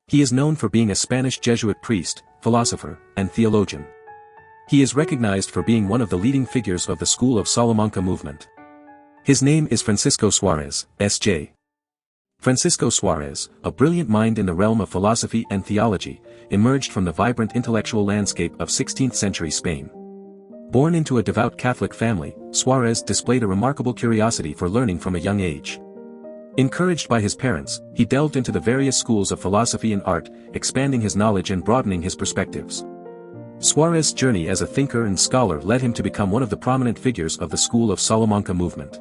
He is known for being a Spanish Jesuit priest, philosopher, and theologian. He is recognized for being one of the leading figures of the School of Salamanca movement. His name is Francisco Suárez, S.J. Francisco Suárez, a brilliant mind in the realm of philosophy and theology, emerged from the vibrant intellectual landscape of 16th-century Spain. Born into a devout Catholic family, Suárez displayed a remarkable curiosity for learning from a young age. Encouraged by his parents, he delved into the various schools of philosophy and art, expanding his knowledge and broadening his perspectives. Suárez's journey as a thinker and scholar led him to become one of the prominent figures of the School of Salamanca movement.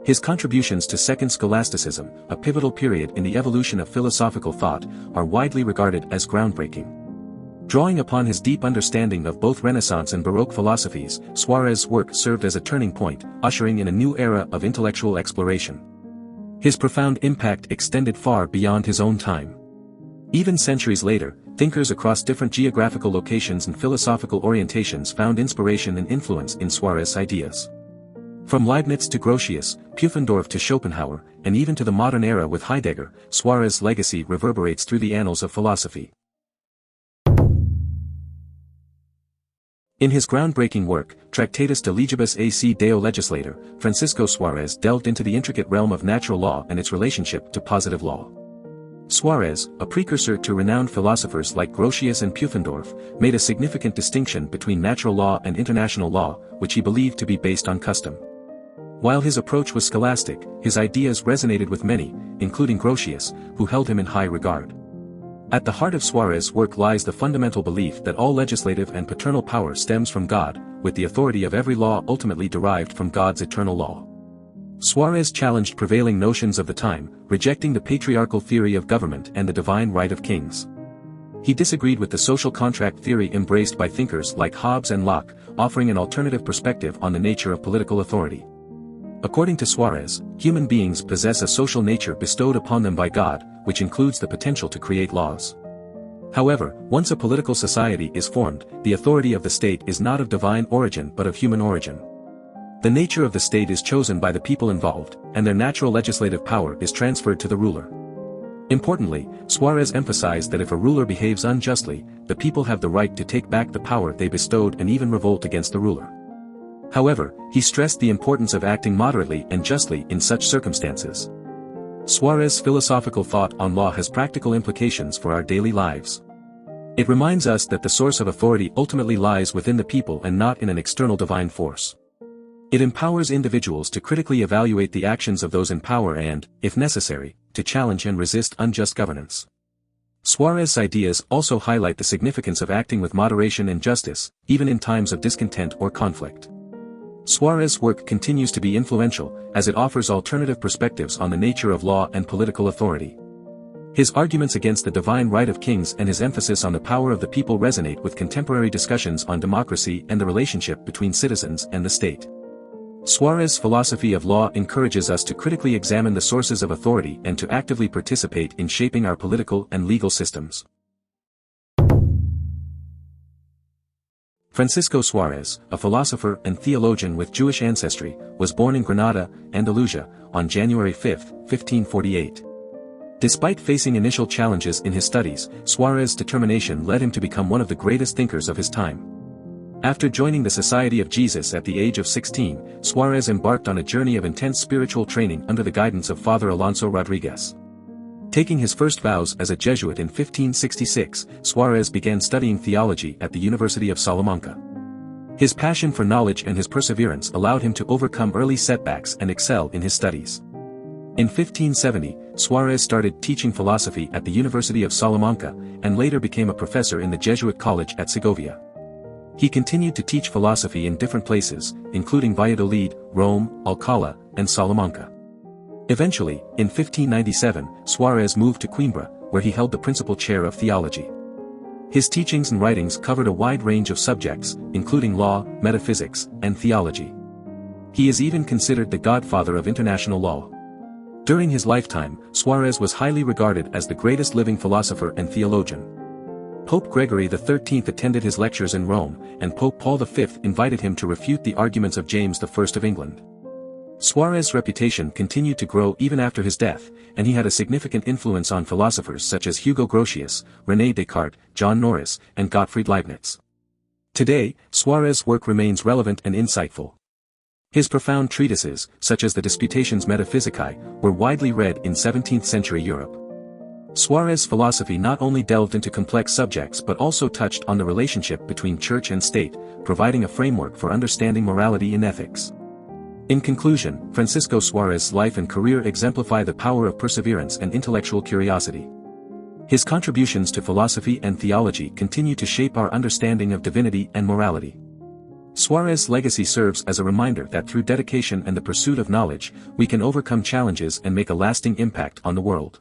His contributions to Second Scholasticism, a pivotal period in the evolution of philosophical thought, are widely regarded as groundbreaking. Drawing upon his deep understanding of both Renaissance and Baroque philosophies, Suárez's work served as a turning point, ushering in a new era of intellectual exploration. His profound impact extended far beyond his own time. Even centuries later, thinkers across different geographical locations and philosophical orientations found inspiration and influence in Suárez's ideas. From Leibniz to Grotius, Pufendorf to Schopenhauer, and even to the modern era with Heidegger, Suárez's legacy reverberates through the annals of philosophy. In his groundbreaking work, Tractatus de Legibus ac Deo Legislator, Francisco Suárez delved into the intricate realm of natural law and its relationship to positive law. Suárez, a precursor to renowned philosophers like Grotius and Pufendorf, made a significant distinction between natural law and international law, which he believed to be based on custom. While his approach was scholastic, his ideas resonated with many, including Grotius, who held him in high regard. At the heart of Suárez's work lies the fundamental belief that all legislative and paternal power stems from God, with the authority of every law ultimately derived from God's eternal law. Suárez challenged prevailing notions of the time, rejecting the patriarchal theory of government and the divine right of kings. He disagreed with the social contract theory embraced by thinkers like Hobbes and Locke, offering an alternative perspective on the nature of political authority. According to Suárez, human beings possess a social nature bestowed upon them by God, which includes the potential to create laws. However, once a political society is formed, the authority of the state is not of divine origin but of human origin. The nature of the state is chosen by the people involved, and their natural legislative power is transferred to the ruler. Importantly, Suárez emphasized that if a ruler behaves unjustly, the people have the right to take back the power they bestowed and even revolt against the ruler. However, he stressed the importance of acting moderately and justly in such circumstances. Suárez's philosophical thought on law has practical implications for our daily lives. It reminds us that the source of authority ultimately lies within the people and not in an external divine force. It empowers individuals to critically evaluate the actions of those in power and, if necessary, to challenge and resist unjust governance. Suárez's ideas also highlight the significance of acting with moderation and justice, even in times of discontent or conflict. Suárez's work continues to be influential, as it offers alternative perspectives on the nature of law and political authority. His arguments against the divine right of kings and his emphasis on the power of the people resonate with contemporary discussions on democracy and the relationship between citizens and the state. Suárez's philosophy of law encourages us to critically examine the sources of authority and to actively participate in shaping our political and legal systems. Francisco Suárez, a philosopher and theologian with Jewish ancestry, was born in Granada, Andalusia, on January 5, 1548. Despite facing initial challenges in his studies, Suárez's determination led him to become one of the greatest thinkers of his time. After joining the Society of Jesus at the age of 16, Suárez embarked on a journey of intense spiritual training under the guidance of Father Alonso Rodriguez. Taking his first vows as a Jesuit in 1566, Suárez began studying theology at the University of Salamanca. His passion for knowledge and his perseverance allowed him to overcome early setbacks and excel in his studies. In 1570, Suárez started teaching philosophy at the University of Salamanca, and later became a professor in the Jesuit college at Segovia. He continued to teach philosophy in different places, including Valladolid, Rome, Alcalá, and Salamanca. Eventually, in 1597, Suárez moved to Coimbra, where he held the principal chair of theology. His teachings and writings covered a wide range of subjects, including law, metaphysics, and theology. He is even considered the godfather of international law. During his lifetime, Suárez was highly regarded as the greatest living philosopher and theologian. Pope Gregory XIII attended his lectures in Rome, and Pope Paul V invited him to refute the arguments of James I of England. Suárez's reputation continued to grow even after his death, and he had a significant influence on philosophers such as Hugo Grotius, René Descartes, John Norris, and Gottfried Leibniz. Today, Suárez's work remains relevant and insightful. His profound treatises, such as the Disputationes Metaphysicae, were widely read in 17th-century Europe. Suárez's philosophy not only delved into complex subjects but also touched on the relationship between church and state, providing a framework for understanding morality and ethics. In conclusion, Francisco Suárez's life and career exemplify the power of perseverance and intellectual curiosity. His contributions to philosophy and theology continue to shape our understanding of divinity and morality. Suárez's legacy serves as a reminder that through dedication and the pursuit of knowledge, we can overcome challenges and make a lasting impact on the world.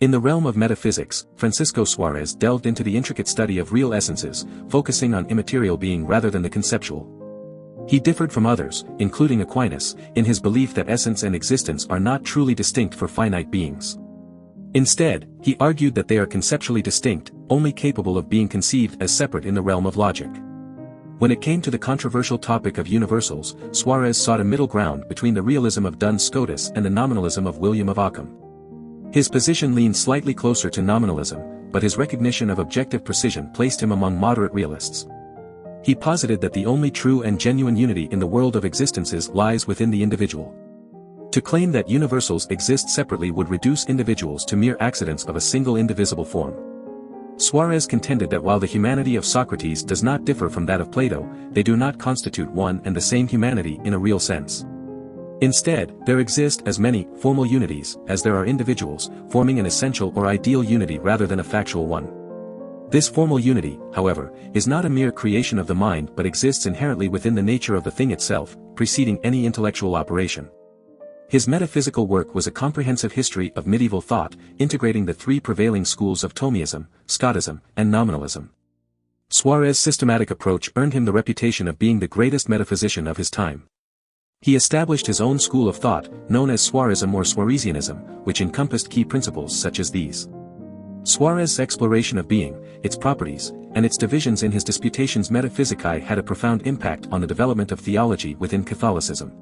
In the realm of metaphysics, Francisco Suárez delved into the intricate study of real essences, focusing on immaterial being rather than the conceptual. He differed from others, including Aquinas, in his belief that essence and existence are not truly distinct for finite beings. Instead, he argued that they are conceptually distinct, only capable of being conceived as separate in the realm of logic. When it came to the controversial topic of universals, Suárez sought a middle ground between the realism of Duns Scotus and the nominalism of William of Ockham. His position leaned slightly closer to nominalism, but his recognition of objective precision placed him among moderate realists. He posited that the only true and genuine unity in the world of existences lies within the individual. To claim that universals exist separately would reduce individuals to mere accidents of a single indivisible form. Suárez contended that while the humanity of Socrates does not differ from that of Plato, they do not constitute one and the same humanity in a real sense. Instead, there exist as many formal unities as there are individuals, forming an essential or ideal unity rather than a factual one. This formal unity, however, is not a mere creation of the mind but exists inherently within the nature of the thing itself, preceding any intellectual operation. His metaphysical work was a comprehensive history of medieval thought, integrating the three prevailing schools of Thomism, Scotism, and nominalism. Suárez's systematic approach earned him the reputation of being the greatest metaphysician of his time. He established his own school of thought, known as Suárezism or Suarezianism, which encompassed key principles such as these. Suárez's exploration of being, its properties, and its divisions in his Disputationes Metaphysicae had a profound impact on the development of theology within Catholicism.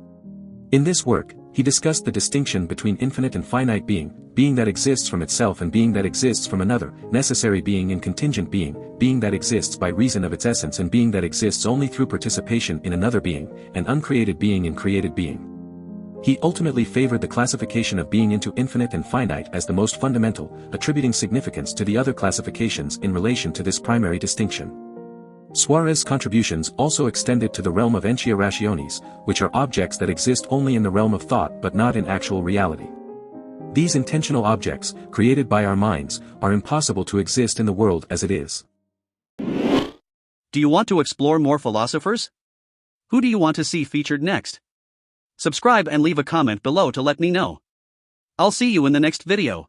In this work, he discussed the distinction between infinite and finite being, being that exists from itself and being that exists from another, necessary being and contingent being, being that exists by reason of its essence and being that exists only through participation in another being, and uncreated being and created being. He ultimately favored the classification of being into infinite and finite as the most fundamental, attributing significance to the other classifications in relation to this primary distinction. Suárez's contributions also extended to the realm of entia rationis, which are objects that exist only in the realm of thought but not in actual reality. These intentional objects, created by our minds, are impossible to exist in the world as it is. Do you want to explore more philosophers? Who do you want to see featured next? Subscribe and leave a comment below to let me know. I'll see you in the next video.